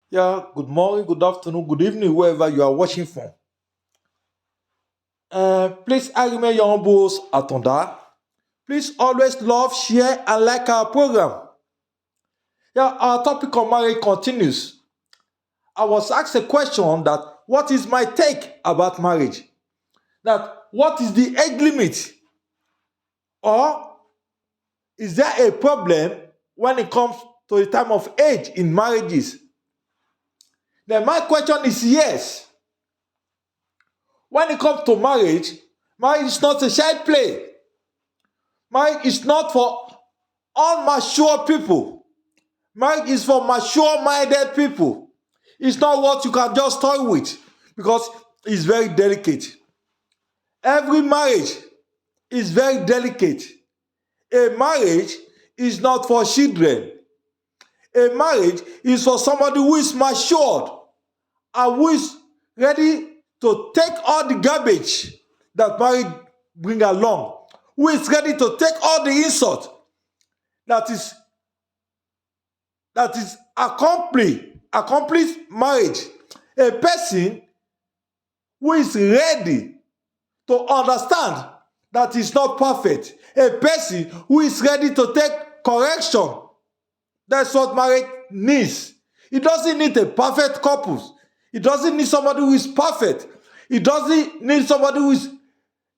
Yeah, good morning, good afternoon, good evening, wherever you are watching from. Please, I remain your humble host, Atonda. Please always love, share, and like our program. Yeah, our topic on marriage continues. I was asked a question that what is my take about marriage? That what is the age limit? Or is there a problem when it comes to the time of age in marriages? Then my question is yes. When it comes to marriage, marriage is not a child play. Marriage is not for unmature people. Marriage is for mature minded people. It's not what you can just toy with because it's very delicate. Every marriage is very delicate. A marriage is not for children. A marriage is for somebody who is matured and who is ready to take all the garbage that marriage bring along, who is ready to take all the insult that is accomplished marriage. A person who is ready to understand that is not perfect. A person who is ready to take correction. That's what marriage needs. It doesn't need a perfect couple. It doesn't need somebody who is perfect. It doesn't need somebody who is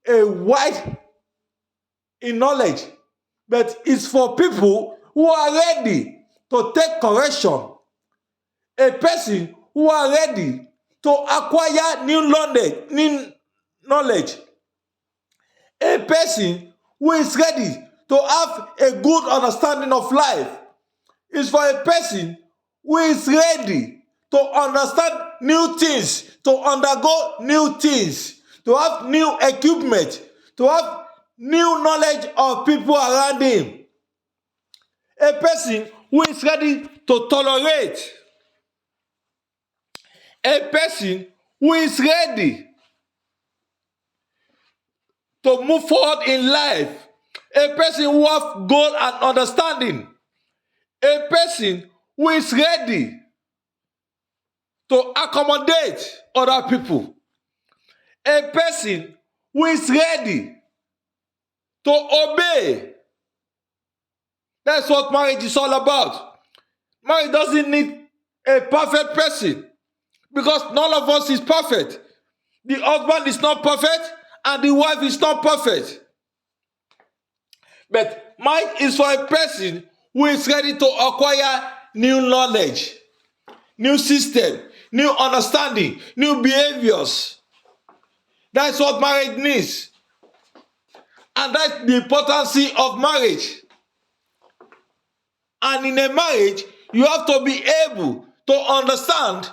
a wide in knowledge. But it's for people who are ready to take correction. A person who are ready to acquire new knowledge. A person who is ready to have a good understanding of life is for a person who is ready to understand new things, to undergo new things, to have new equipment, to have new knowledge of people around him. A person who is ready to tolerate. A person who is ready to move forward in life. A person who has goal and understanding. A person who is ready to accommodate other people. A person who is ready to obey. That's what marriage is all about. Marriage doesn't need a perfect person because none of us is perfect. The husband is not perfect and the wife is not perfect. But marriage is for a person who is ready to acquire new knowledge, new system, new understanding, new behaviors. That's what marriage needs. And that's the importance of marriage. And in a marriage, you have to be able to understand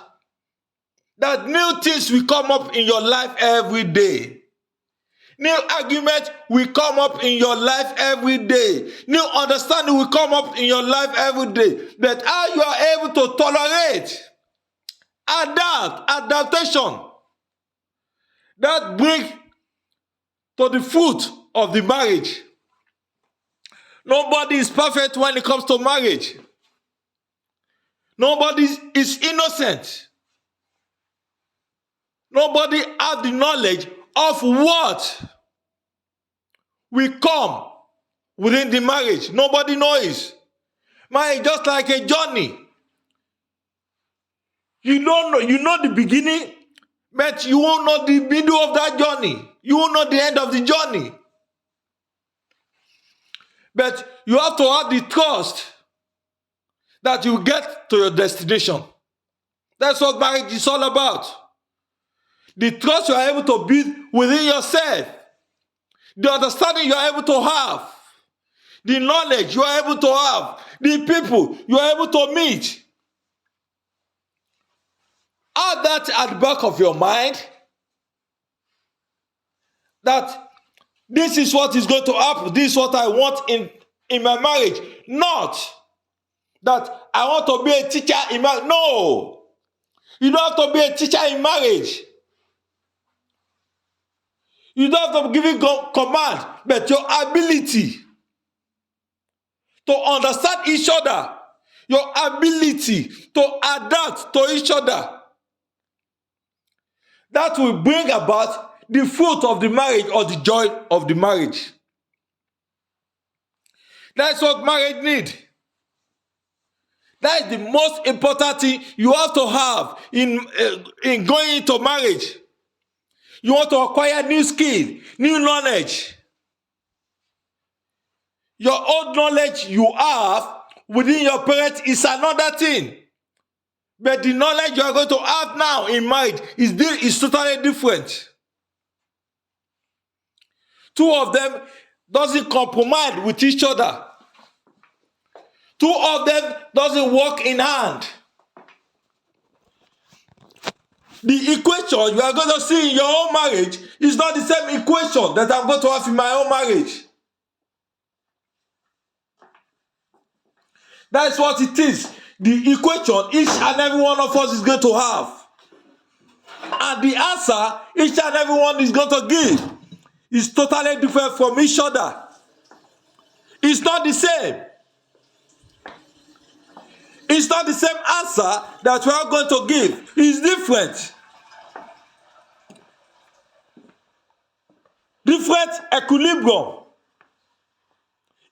that new things will come up in your life every day. New argument will come up in your life every day. New understanding will come up in your life every day. But how you are able to tolerate, adaptation, that brings to the fruit of the marriage. Nobody is perfect when it comes to marriage. Nobody is innocent. Nobody has the knowledge of what will come within the marriage. Nobody knows. Marriage is just like a journey. You don't know, you know the beginning, but you won't know the middle of that journey. You won't know the end of the journey. But you have to have the trust that you get to your destination. That's what marriage is all about. The trust you are able to build within yourself, the understanding you are able to have, the knowledge you are able to have, the people you are able to meet. Add that at the back of your mind that this is what is going to happen, this is what I want in my marriage. Not that I want to be a teacher in marriage. No, you don't have to be a teacher in marriage. You don't have to give it command, but your ability to understand each other, your ability to adapt to each other. That will bring about the fruit of the marriage or the joy of the marriage. That's what marriage needs. That is the most important thing you have to have in going into marriage. You want to acquire new skill, new knowledge. Your old knowledge you have within your parents is another thing. But the knowledge you are going to have now in marriage is totally different. Two of them doesn't compromise with each other. Two of them doesn't work in hand. The equation you are going to see in your own marriage is not the same equation that I'm going to have in my own marriage. That's what it is. The equation each and every one of us is going to have. And the answer each and every one is going to give is totally different from each other. It's not the same. It's not the same answer that we are going to give. It's different. Different equilibrium.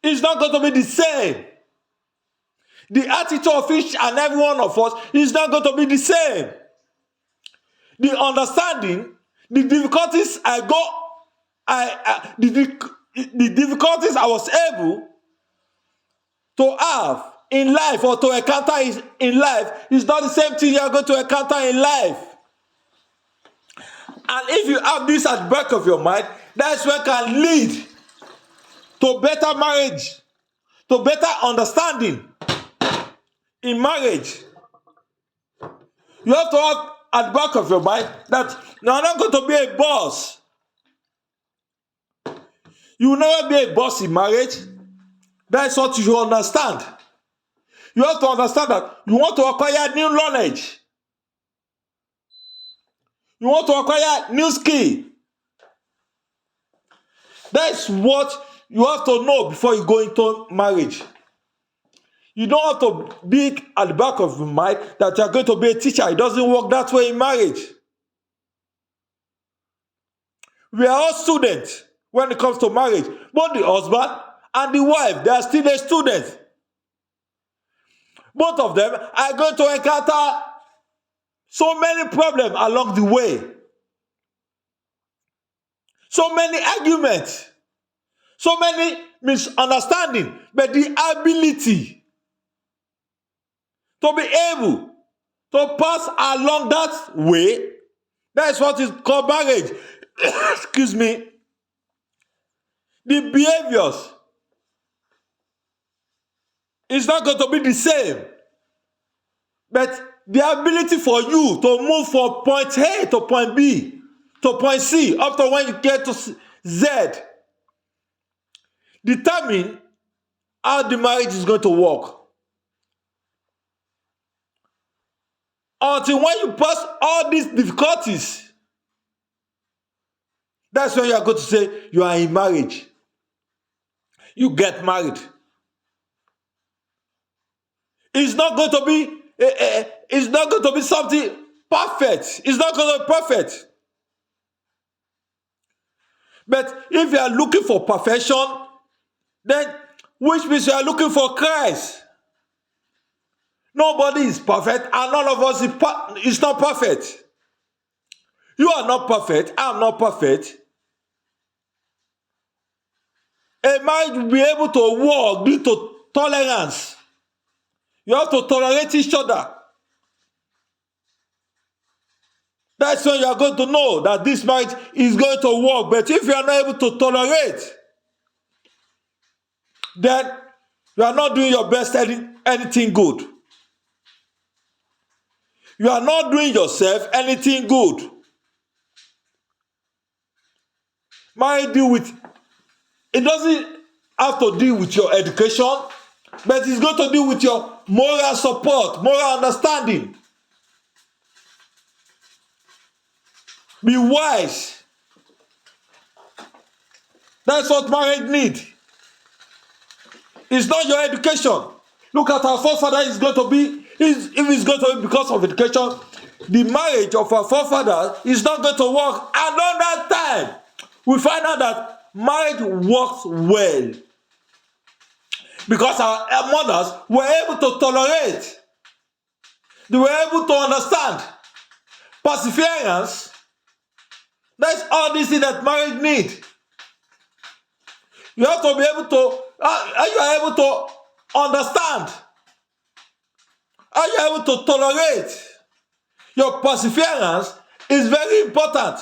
It's not going to be the same. The attitude of each and every one of us is not going to be the same. The understanding, the difficulties the difficulties I was able to have in life or to encounter in life is not the same thing you are going to encounter in life. And if you have this at the back of your mind, that's what can lead to better marriage, to better understanding in marriage. You have to have at the back of your mind that you are not going to be a boss. You will never be a boss in marriage. That's what you should understand. You have to understand that you want to acquire new knowledge. You want to acquire new skill. That's what you have to know before you go into marriage. You don't have to be at the back of your mind that you are going to be a teacher. It doesn't work that way in marriage. We are all students when it comes to marriage. Both the husband and the wife, they are still a student. Both of them are going to encounter so many problems along the way. So many arguments. So many misunderstandings. But the ability to be able to pass along that way, that's what is called marriage. Excuse me. The behaviors is not going to be the same. But the ability for you to move from point A to point B to point C up to when you get to Z determine how the marriage is going to work. Until when you pass all these difficulties, that's when you are going to say you are in marriage. You get married. It's not going to be it's not going to be something perfect. It's not going to be perfect. But if you are looking for perfection, then which means you are looking for Christ. Nobody is perfect, and none of us is not perfect. You are not perfect. I am not perfect. A marriage will be able to work due to tolerance. You have to tolerate each other. That's when you are going to know that this marriage is going to work. But if you are not able to tolerate, then you are not doing your best anything good. You are not doing yourself anything good. Marriage it doesn't have to deal with your education, but it's going to deal with your moral support, moral understanding. Be wise. That's what marriage needs. It's not your education. Look at our forefather is going to be, if it's going to be because of education, the marriage of our forefather is not going to work. Another time, we find out that marriage works well because our mothers were able to tolerate, they were able to understand, perseverance. That's all this thing that marriage needs. You have to be able to, you are able to understand, are you able to tolerate? Your perseverance is very important.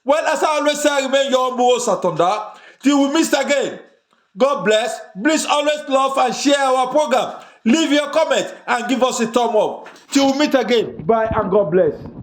Well, as I always say, I remain your humble host, Atonda. Till we meet again, God bless. Please always love and share our program. Leave your comment and give us a thumb up. Till we meet again, bye and God bless.